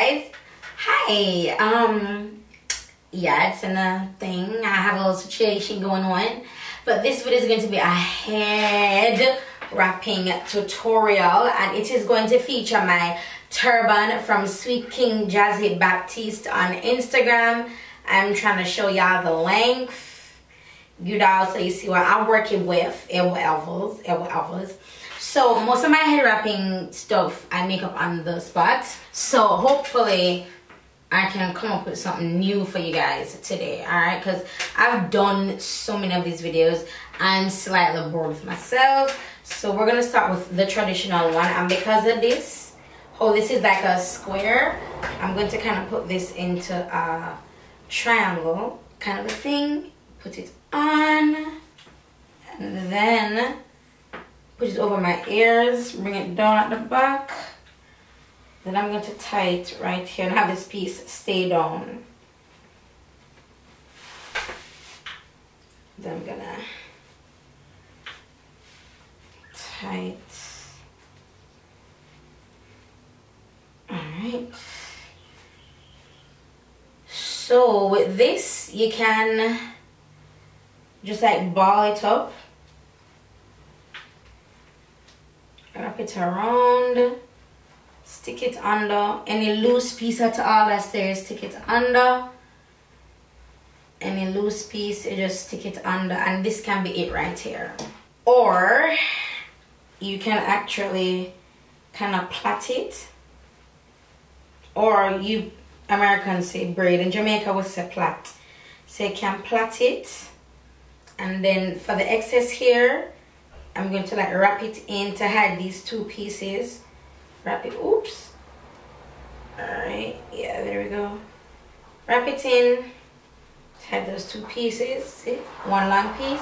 guys. Hi. Yeah, it's a thing. I have a little situation going on, but this video is going to be a head wrapping tutorial, and it is going to feature my turban from Sweet King Jazzy Baptiste on Instagram. I'm trying to show y'all the length, so you see what I'm working with. Elbows. So most of my head wrapping stuff I make up on the spot. So hopefully I can come up with something new for you guys today, alright? Because I've done so many of these videos. I'm slightly bored with myself. So we're going to start with the traditional one. And because of this, this is like a square, I'm going to kind of put this into a triangle kind of a thing. Put it on. And then put it over my ears. Bring it down at the back. Then I'm going to tie it right here and have this piece stay down. Then I'm gonna tie it. Alright. So with this, you can just like ball it up. Wrap it around. Stick it under. Any loose piece at all that's there, stick it under. Any loose piece, you just stick it under, and this can be it right here. Or you can actually kind of plait it, or you Americans say braid. In Jamaica we say plait. So you can plait it, and then for the excess here, I'm going to like wrap it in to hide these two pieces. Wrap it, oops. Alright, yeah, there we go. Wrap it in, have those two pieces, see? One long piece,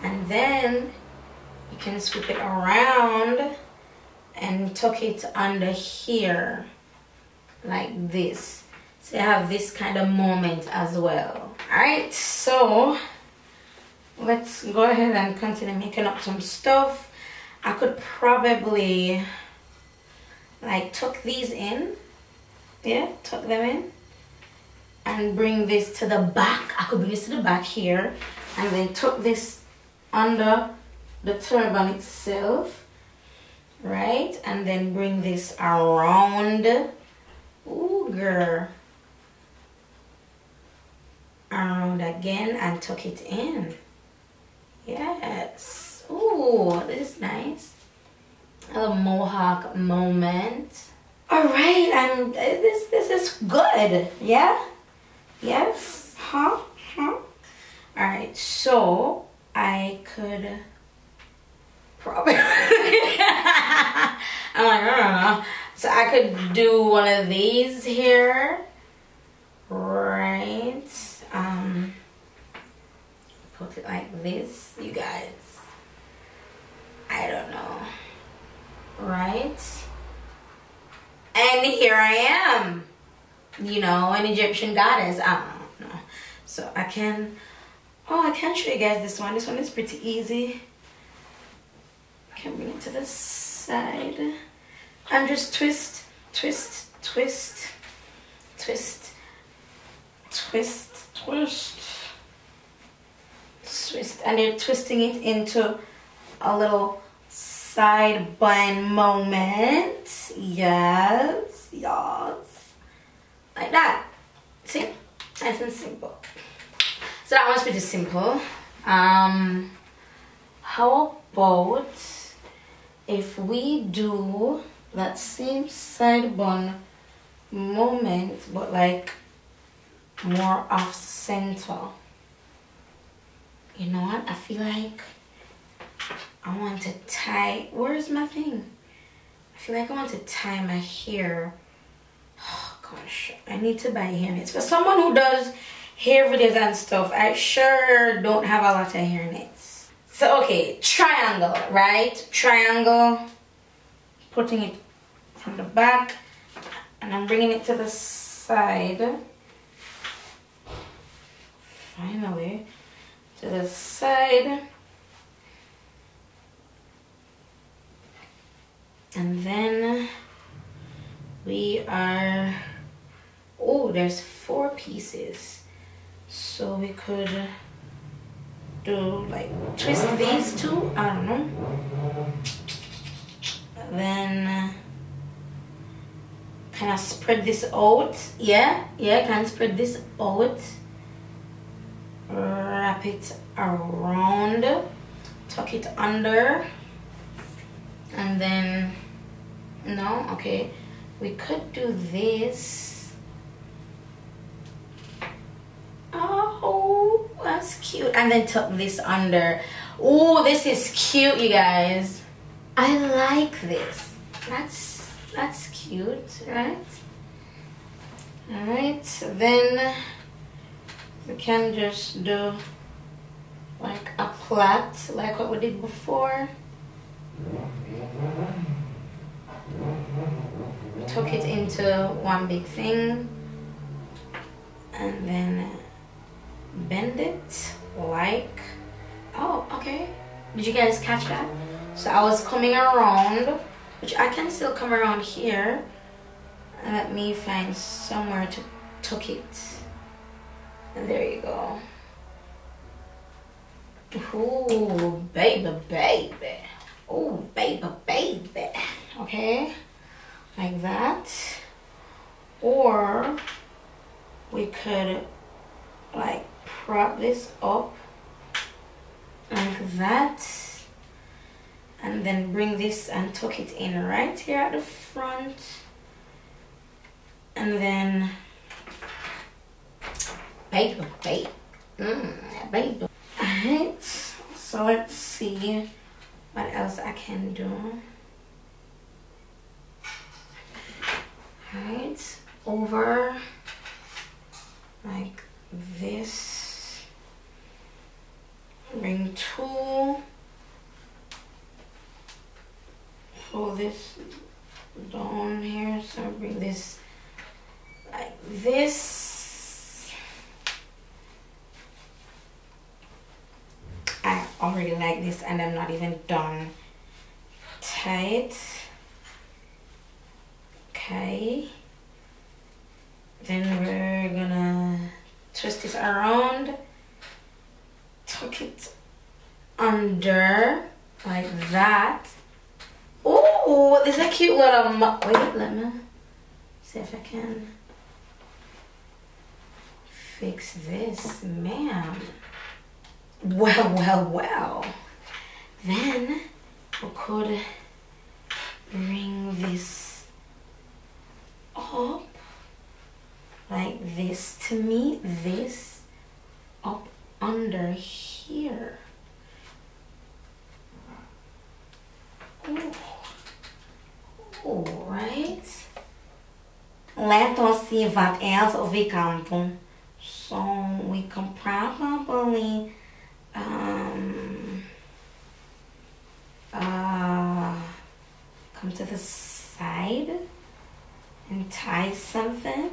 and then you can sweep it around and tuck it under here, like this. So you have this kind of moment as well. Alright, so let's go ahead and continue making up some stuff. I could probably like tuck these in, yeah, tuck them in, and bring this to the back. I could bring this to the back here, and then tuck this under the turban itself, right? And then bring this around, ooh girl, around again and tuck it in. Yes, ooh, this is nice. A little mohawk moment. All right, and this is good. Yeah, yes, huh. All right, so I could probably I'm like, I don't know. So I could do one of these here, right? Put it like this, you guys. I don't know. Right, and here I am, you know, an Egyptian goddess. I don't know. So I can show you guys this one. This one is pretty easy. I can bring it to the side and just twist, twist, twist, twist, twist, twist, twist, and you're twisting it into a little side bun moment. Yes, like that. See, nice and simple. So that one's pretty simple. How about if we do that same side bun moment, but like more off center? You know what? I feel like I want to tie, where's my thing? I feel like I want to tie my hair. Oh gosh, I need to buy hair nets. For someone who does hair videos and stuff, I sure don't have a lot of hair nets. So okay, triangle, right? Triangle, putting it from the back, and I'm bringing it to the side. Finally, to the side. And then we are there's 4 pieces, so we could do like twist these 2, I don't know, then kind of spread this out. Yeah, kind of spread this out, wrap it around, tuck it under, and then no, okay, we could do this. Oh, that's cute. And then tuck this under. Oh, this is cute, you guys. I like this. That's cute, right? All right, then we can just do like a plait, like what we did before. Tuck it into one big thing, and then bend it like, oh, okay. Did you guys catch that? So I was coming around, which I can still come around here. And let me find somewhere to tuck it. And there you go. Ooh, baby, baby. Ooh, baby, baby. Okay, like that. Or we could like prop this up like that, and then bring this and tuck it in right here at the front, and then baby, baby, baby. Alright, so let's see what else I can do. Alright, over like this, bring 2, pull this down here, so bring this like this. I already like this and I'm not even done. Tight. Okay, then we're gonna twist this around, tuck it under like that. Oh, this is a cute little wait, let me see if I can fix this, ma'am. Well, then we could bring this up like this. To me, this up under here. All right, let us see what else we can do. So we can probably come to the side and tie something,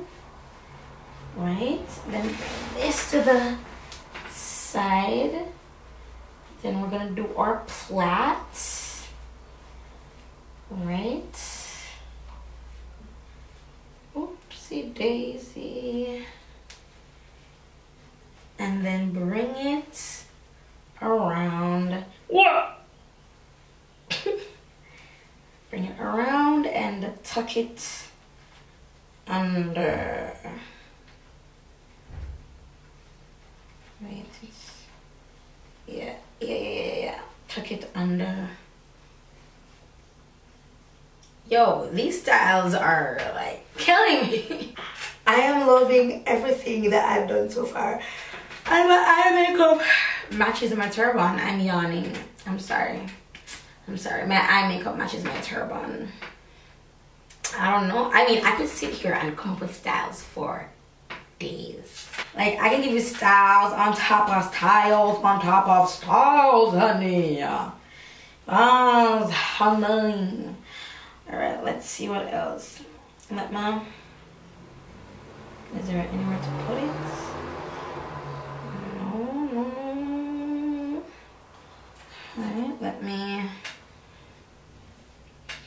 right? Then bring this to the side. Then we're gonna do our plait, right? Oopsie daisy. And then bring it around. What? Bring it around and tuck it under. Wait, yeah. Tuck it under. Yo, these styles are like killing me. I am loving everything that I've done so far. And my eye makeup matches my turban. I'm yawning. I'm sorry. My eye makeup matches my turban. I don't know. I mean, I could sit here and come up with styles for days. Like, I can give you styles on top of styles on top of styles, honey. Styles, honey. Alright, let's see what else. Let mom. Is there anywhere to put it? No. Alright, let me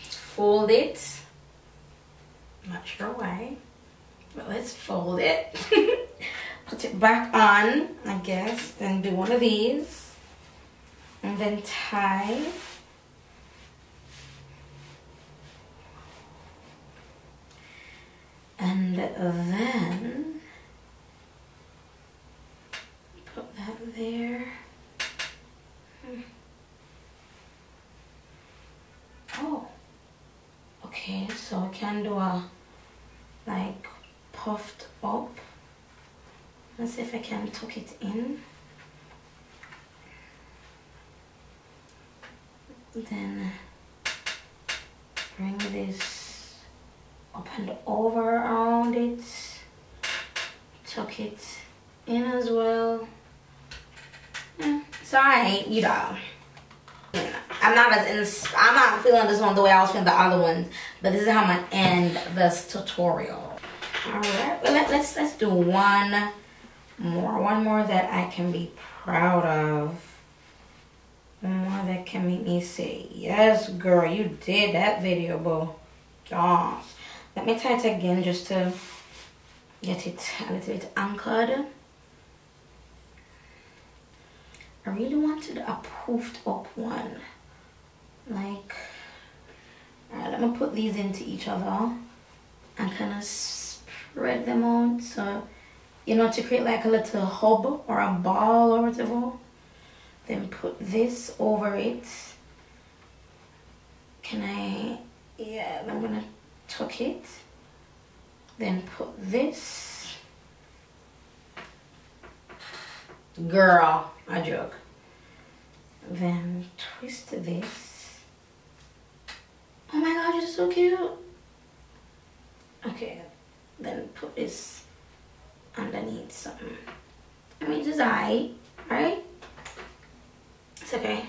fold it. Not sure why. But let's fold it. Put it back on, I guess. Then do one of these. And then tie. And then put that there. Oh, okay, so I can do a like puffed up. Let's see if I can tuck it in. Then bring this up and over around it. Tuck it in as well. It's alright, you know. I'm not feeling this one the way I was feeling the other ones, but this is how I'm gonna end this tutorial. Alright, well, let's do one more that I can be proud of. One more that can make me say, yes girl, you did that video, boo. Gosh. Let me tie it again just to get it a little bit anchored. I really wanted a puffed up one. Like, alright, let me put these into each other and kind of spread them out. So, you know, to create like a little hub or a ball or whatever. Then put this over it. Can I, yeah, I'm gonna tuck it. Then put this. Girl, I joke. Then twist this. Oh my god, you're so cute. Okay, then put this underneath something. I mean, just eye, right? It's okay.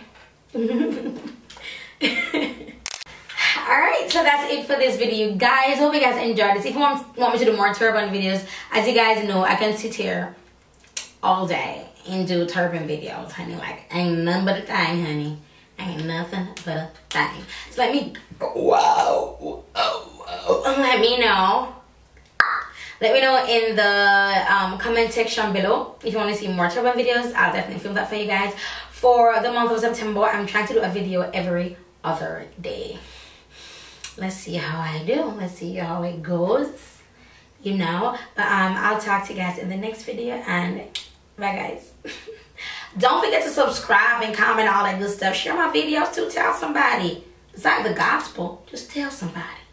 Alright, so that's it for this video, guys. Hope you guys enjoyed this. If you want me to do more turban videos, as you guys know, I can sit here all day and do turban videos, honey. Like, ain't nothing but a thing, honey. Ain't nothing but a thing. So let me, let me know. Let me know in the comment section below if you want to see more turban videos. I'll definitely film that for you guys. For the month of September, I'm trying to do a video every other day. Let's see how I do. Let's see how it goes. You know. But I'll talk to you guys in the next video. And bye, guys. Don't forget to subscribe and comment, all that good stuff. Share my videos too. Tell somebody. It's like the gospel. Just tell somebody.